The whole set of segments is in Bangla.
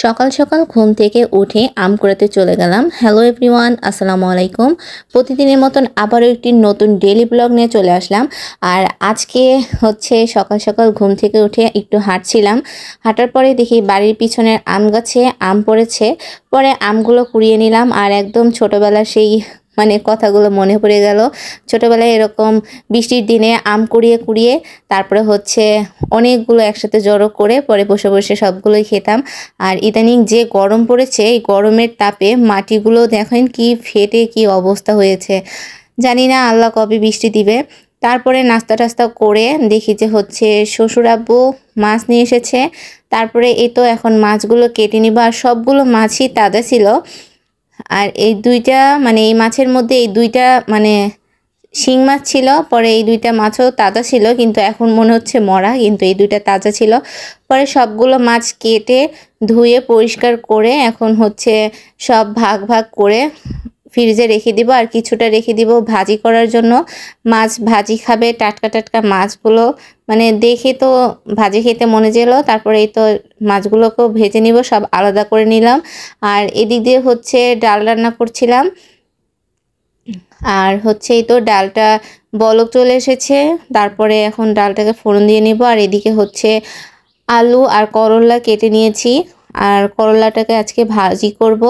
সকাল সকাল ঘুম থেকে উঠে আম কুড়াতে চলে গেলাম। হ্যালো এভরিওয়ান, আসসালামু আলাইকুম। প্রতিদিনের মতন আবারও একটি নতুন ডেইলি ব্লগ নিয়ে চলে আসলাম। আর আজকে হচ্ছে সকাল সকাল ঘুম থেকে উঠে একটু হাঁটছিলাম। হাঁটার পরে দেখি বাড়ির পিছনের আম গাছে আম পড়েছে। পরে আমগুলো কুড়িয়ে নিলাম আর একদম ছোটোবেলার সেই কথাগুলো মনে পড়ে গেল। ছোটোবেলায় এরকম বৃষ্টির দিনে আম কুড়িয়ে কুড়িয়ে তারপরে হচ্ছে অনেকগুলো একসাথে জড়ো করে পরে বসে বসে সবগুলোই খেতাম। আর ইদানিং যে গরম পড়েছে, এই গরমের তাপে মাটিগুলো দেখেন কি ফেটে কি অবস্থা হয়েছে। জানি না আল্লাহ কবে বৃষ্টি দিবে। তারপরে নাস্তা টাস্তা করে দেখি যে হচ্ছে শ্বশুর আব্বু মাছ নিয়ে এসেছে। তারপরে এই তো এখন মাছগুলো কেটে নিব। আর সবগুলো মাছই তাজা ছিল। আর এই দুইটা এই মাছের মধ্যে এই দুইটা শিং মাছ ছিল। পরে এই দুইটা মাছও তাজা ছিল, কিন্তু এখন মনে হচ্ছে মরা, কিন্তু এই দুইটা তাজা ছিল। পরে সবগুলো মাছ কেটে ধুয়ে পরিষ্কার করে এখন হচ্ছে সব ভাগ ভাগ করে ফ্রিজে রেখে দিব। আর কিছুটা রেখে দিব ভাজি করার জন্য। মাছ ভাজি খাবে, টাটকা টাটকা মাছগুলো দেখে তো ভাজি খেতে মনে যেলো। তারপরে এই তো মাছগুলোকেও ভেজে নিব, সব আলাদা করে নিলাম। আর এদিক দিয়ে হচ্ছে ডাল রান্না করছিলাম। আর হচ্ছে এই তো ডালটা বলক চলে এসেছে। তারপরে এখন ডালটাকে ফোড়ন দিয়ে নিব। আর এদিকে হচ্ছে আলু আর করলা কেটে নিয়েছি। আর করলাটাকে আজকে ভাজি করব।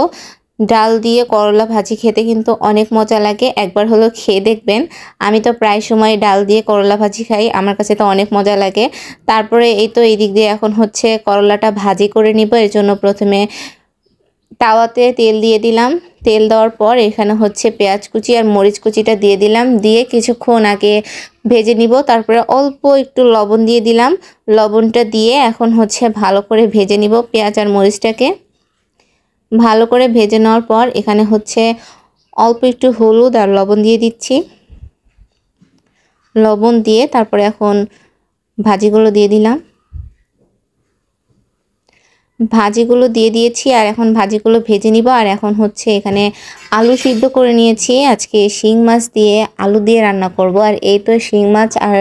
ডাল দিয়ে করলা ভাজি খেতে কিন্তু অনেক মজা লাগে, একবার হলো খেয়ে দেখবেন। আমি তো প্রায় সময় ডাল দিয়ে করলা ভাজি খাই, আমার কাছে তো অনেক মজা লাগে। তারপরে এই তো এই দিক দিয়ে এখন হচ্ছে করলাটা ভাজি করে নিব। এর জন্য প্রথমে তাওয়াতে তেল দিয়ে দিলাম। তেল দেওয়ার পর এখানে হচ্ছে পেঁয়াজ কুচি আর মরিচ কুচিটা দিয়ে দিলাম, দিয়ে কিছুক্ষণ আগে ভেজে নিব। তারপরে অল্প একটু লবণ দিয়ে দিলাম। লবণটা দিয়ে এখন হচ্ছে ভালো করে ভেজে নিব পেঁয়াজ আর মরিচটাকে। ভালো করে ভেজে নেওয়ার পর এখানে হচ্ছে অল্প একটু হলুদ আর লবণ দিয়ে দিচ্ছি। লবণ দিয়ে তারপরে এখন ভাজিগুলো দিয়ে দিলাম। ভাজিগুলো দিয়ে দিয়েছি আর এখন ভাজিগুলো ভেজে নিব। আর এখন হচ্ছে এখানে আলু সিদ্ধ করে নিয়েছি। আজকে শিং মাছ দিয়ে আলু দিয়ে রান্না করব। আর এই তো শিং মাছ আর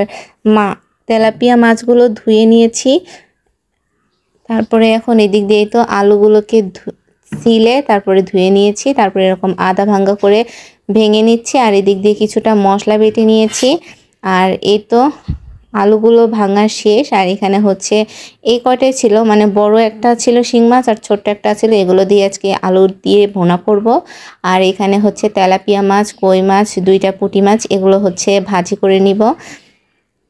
তেলাপিয়া মাছগুলো ধুয়ে নিয়েছি। তারপরে এখন এদিক দিয়ে তো আলুগুলোকে ছিলে তারপরে ধুয়ে নিয়েছি। তারপরে এরকম আদা ভাঙ্গা করে ভেঙে নিচ্ছি। আর এদিক দিয়ে কিছুটা মশলা বেটে নিয়েছি। আর এই তো আলুগুলো ভাঙা শেষ। আর এখানে হচ্ছে এই কয়টাই ছিল, বড় একটা ছিল শিং মাছ আর ছোট্ট একটা ছিল। এগুলো দিয়ে আজকে আলু দিয়ে ভুনা করব। আর এখানে হচ্ছে তেলাপিয়া মাছ, কই মাছ, দুইটা পুঁটি মাছ, এগুলো হচ্ছে ভাজি করে নিব।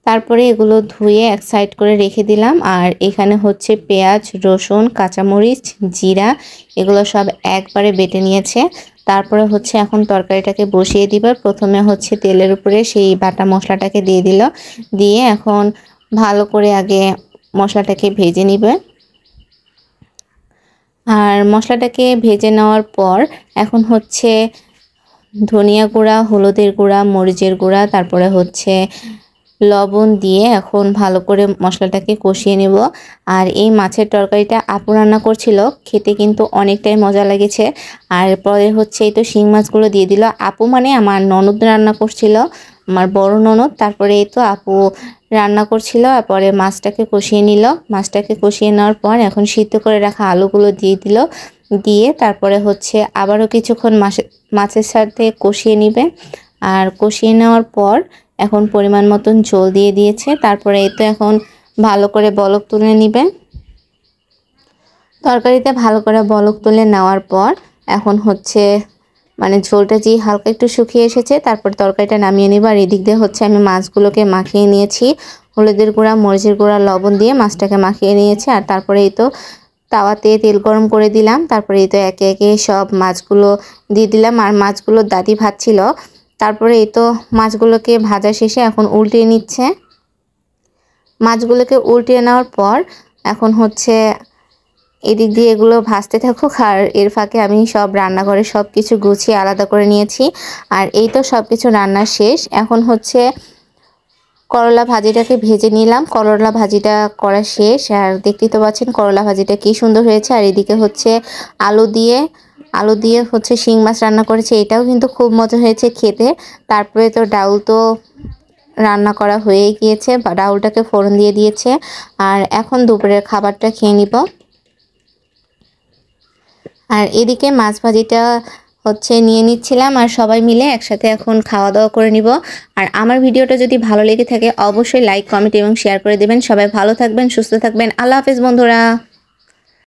তারপরে এগুলো ধুয়ে এক সাইড করে রেখে দিলাম। আর এখানে হচ্ছে পেঁয়াজ, রসুন, কাঁচামরিচ, জিরা, এগুলো সব একবারে বেটে নিয়েছে। তারপরে হচ্ছে এখন তরকারিটাকে বসিয়ে দিবে। প্রথমে হচ্ছে তেলের উপরে সেই বাটা মশলাটাকে দিয়ে দিল, দিয়ে এখন ভালো করে আগে মশলাটাকে ভেজে নিবে। আর মশলাটাকে ভেজে নেওয়ার পর এখন হচ্ছে ধনিয়া গুঁড়া, হলুদের গুঁড়া, মরিচের গুঁড়া, তারপরে হচ্ছে লবণ দিয়ে এখন ভালো করে মশলাটাকে কষিয়ে নেব। আর এই মাছের তরকারিটা আপু রান্না করছিল, খেতে কিন্তু অনেকটাই মজা লেগেছে। আর পরে হচ্ছে এই তো শিং মাছগুলো দিয়ে দিল। আপু আমার ননদ রান্না করছিল, আমার বড় ননদ। তারপরে এই তো আপু রান্না করছিল। আর পরে মাছটাকে কষিয়ে নিল। মাছটাকে কষিয়ে নেওয়ার পর এখন সিদ্ধ করে রাখা আলুগুলো দিয়ে দিল, দিয়ে তারপরে হচ্ছে আবারও কিছুক্ষণ মাছের সাথে কষিয়ে নিবে। আর কষিয়ে নেওয়ার পর এখন পরিমাণ মতন ঝোল দিয়ে দিয়েছে। তারপরে এই তো এখন ভালো করে বলক তুলে নিবে। তরকারিতে ভালো করে বলক তুলে নেওয়ার পর এখন হচ্ছে ঝোলটা যে হালকা একটু শুকিয়ে এসেছে, তারপর তরকারিটা নামিয়ে নিব। আর এদিক দিয়ে হচ্ছে আমি মাছগুলোকে মাখিয়ে নিয়েছি। হলুদের গুঁড়া, মরিচের গুঁড়া, লবণ দিয়ে মাছটাকে মাখিয়ে নিয়েছি। আর তারপরে এই তো তাওয়াতে তেল গরম করে দিলাম। তারপরে এই তো একে একে সব মাছগুলো দিয়ে দিলাম। আর মাছগুলো দাদি ভাজছিল। তারপরে এই তো মাছগুলোকে ভাজা শেষে এখন উল্টিয়ে নিচ্ছে। মাছগুলোকে উল্টিয়ে নেওয়ার পর এখন হচ্ছে এদিক দিয়ে এগুলো ভাজতে থাকুক। আর এর ফাঁকে আমি সব রান্নাঘরে সব কিছু গুছিয়ে আলাদা করে নিয়েছি। আর এই তো সব কিছু রান্না শেষ। এখন হচ্ছে করলা ভাজিটাকে ভেজে নিলাম। করলা ভাজিটা করা শেষ। আর দেখতেই তো পাচ্ছেন করলা ভাজিটা কি সুন্দর হয়েছে। আর এদিকে হচ্ছে আলু দিয়ে হচ্ছে শিং মাছ রান্না করেছে, এটাও কিন্তু খুব মজা হয়েছে খেতে। তারপরে তো ডাউল তো রান্না করা হয়ে গিয়েছে, ডাউলটাকে ফোড়ন দিয়ে দিয়েছে। আর এখন দুপুরের খাবারটা খেয়ে নিব। আর এদিকে মাছ ভাজিটা হচ্ছে নিয়ে নিচ্ছিলাম আর সবাই মিলে একসাথে এখন খাওয়া দাওয়া করে নিব। আর আমার ভিডিওটা যদি ভালো লেগে থাকে অবশ্যই লাইক কমেন্ট এবং শেয়ার করে দেবেন। সবাই ভালো থাকবেন, সুস্থ থাকবেন। আল্লাহ হাফেজ বন্ধুরা।